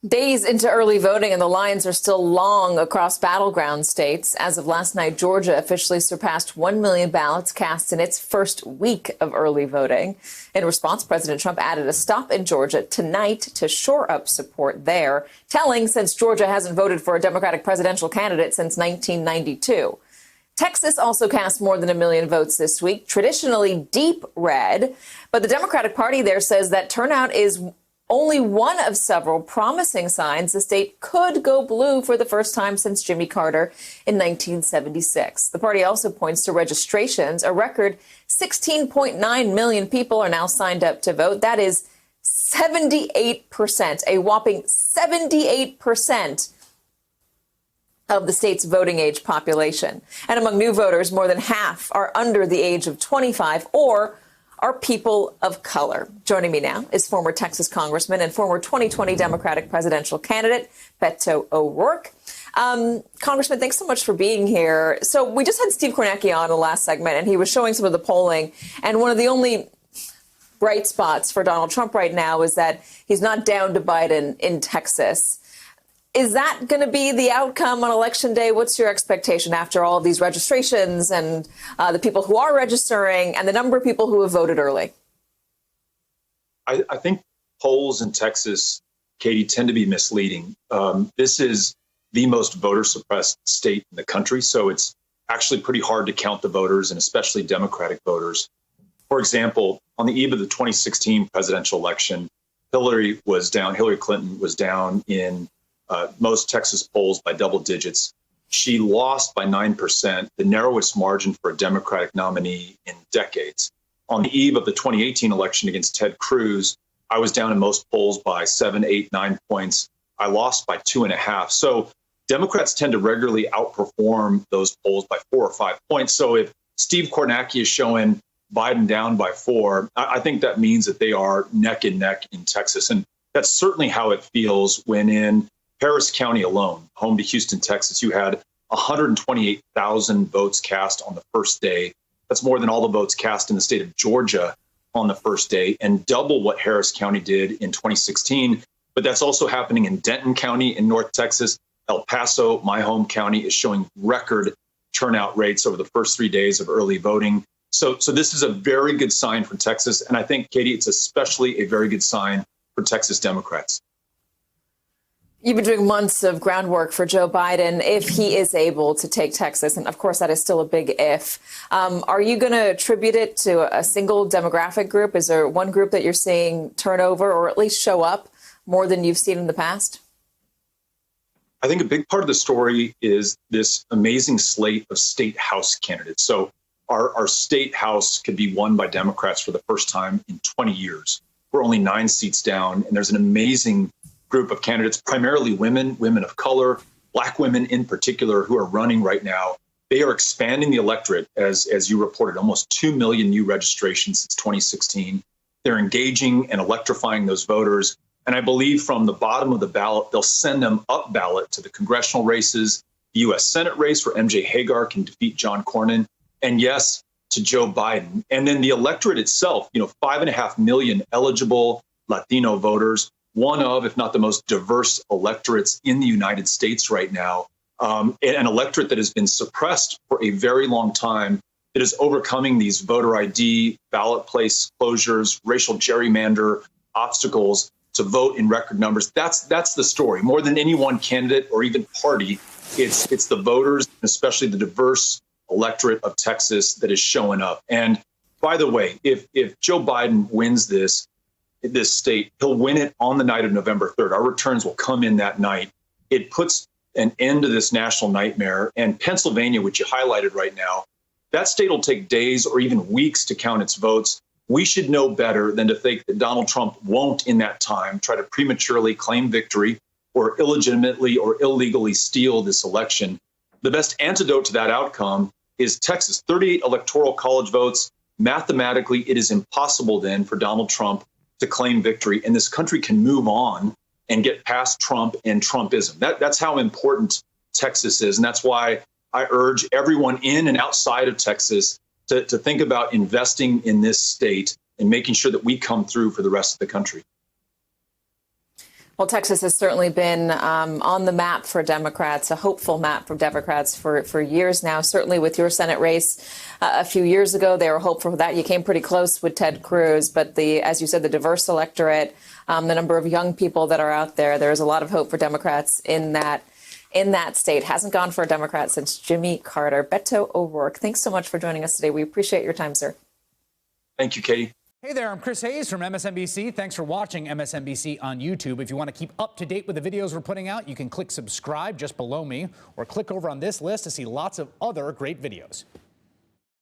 Days into early voting and the lines are still long across battleground states. As of last night, Georgia officially surpassed 1 million ballots cast in its first week of early voting. In response, President Trump added a stop in Georgia tonight to shore up support there, telling since Georgia hasn't voted for a Democratic presidential candidate since 1992. Texas also cast more than 1 million votes this week, traditionally deep red. But the Democratic Party there says that turnout is only one of several promising signs the state could go blue for the first time since Jimmy Carter in 1976. The party also points to registrations. A record 16.9 million people are now signed up to vote. That is 78%, a whopping 78% of the state's voting age population. And among new voters, more than half are under the age of 25 or are people of color. Joining me now is former Texas Congressman and former 2020 Democratic presidential candidate, Beto O'Rourke. Congressman, thanks so much for being here. So we just had Steve Kornacki on the last segment, and he was showing some of the polling. And one of the only bright spots for Donald Trump right now is that he's not down to Biden in Texas. Is that going to be the outcome on Election Day? What's your expectation after all of these registrations and the people who are registering and the number of people who have voted early? I think polls in Texas, Katie, tend to be misleading. This is the most voter suppressed state in the country. So it's actually pretty hard to count the voters, and especially Democratic voters. For example, on the eve of the 2016 presidential election, Hillary Clinton was down in most Texas polls by double digits. She lost by 9%, the narrowest margin for a Democratic nominee in decades. On the eve of the 2018 election against Ted Cruz, I was down in most polls by 7, 8, 9 points. I lost by 2.5. So Democrats tend to regularly outperform those polls by 4 or 5 points. So if Steve Kornacki is showing Biden down by 4, I think that means that they are neck and neck in Texas. And that's certainly how it feels when in Harris County alone, home to Houston, Texas, you had 128,000 votes cast on the first day. That's more than all the votes cast in the state of Georgia on the first day, and double what Harris County did in 2016. But that's also happening in Denton County in North Texas. El Paso, my home county, is showing record turnout rates over the first 3 days of early voting. So this is a very good sign for Texas. And I think, Katie, it's especially a very good sign for Texas Democrats. You've been doing months of groundwork for Joe Biden if he is able to take Texas. And of course, that is still a big if. Are you going to attribute it to a single demographic group? Is there one group that you're seeing turn over or at least show up more than you've seen in the past? I think a big part of the story is this amazing slate of state house candidates. So our state house could be won by Democrats for the first time in 20 years. We're only 9 seats down, and there's an amazing group of candidates, primarily women of color, Black women in particular, who are running right now. They are expanding the electorate, as you reported, almost 2 million new registrations since 2016. They're engaging and electrifying those voters. And I believe from the bottom of the ballot, they'll send them up ballot to the congressional races, the U.S. Senate race where MJ Hagar can defeat John Cornyn, and yes, to Joe Biden. And then the electorate itself, 5.5 million eligible Latino voters, one of, if not the most diverse electorates in the United States right now, an electorate that has been suppressed for a very long time, that is overcoming these voter ID, ballot place closures, racial gerrymander obstacles to vote in record numbers. That's the story. More than any one candidate or even party, it's the voters, especially the diverse electorate of Texas, that is showing up. And by the way, if Joe Biden wins this state, he'll win it on the night of November 3rd. Our returns will come in that night. It puts an end to this national nightmare. And Pennsylvania, which you highlighted right now, that state will take days or even weeks to count its votes. We should know better than to think that Donald Trump won't, in that time, try to prematurely claim victory or illegitimately or illegally steal this election. The best antidote to that outcome is Texas. 38 electoral college votes. Mathematically, it is impossible then for Donald Trump to claim victory, and this country can move on and get past Trump and Trumpism. That's how important Texas is. And that's why I urge everyone in and outside of Texas to think about investing in this state and making sure that we come through for the rest of the country. Well, Texas has certainly been on the map for Democrats, a hopeful map for Democrats for years now. Certainly with your Senate race a few years ago, they were hopeful for that. You came pretty close with Ted Cruz, but as you said, the diverse electorate, the number of young people that are out there, there is a lot of hope for Democrats in that state. Hasn't gone for a Democrat since Jimmy Carter. Beto O'Rourke, thanks so much for joining us today. We appreciate your time, sir. Thank you, Katie. Hey there, I'm Chris Hayes from MSNBC. Thanks for watching MSNBC on YouTube. If you want to keep up to date with the videos we're putting out, you can click subscribe just below me or click over on this list to see lots of other great videos.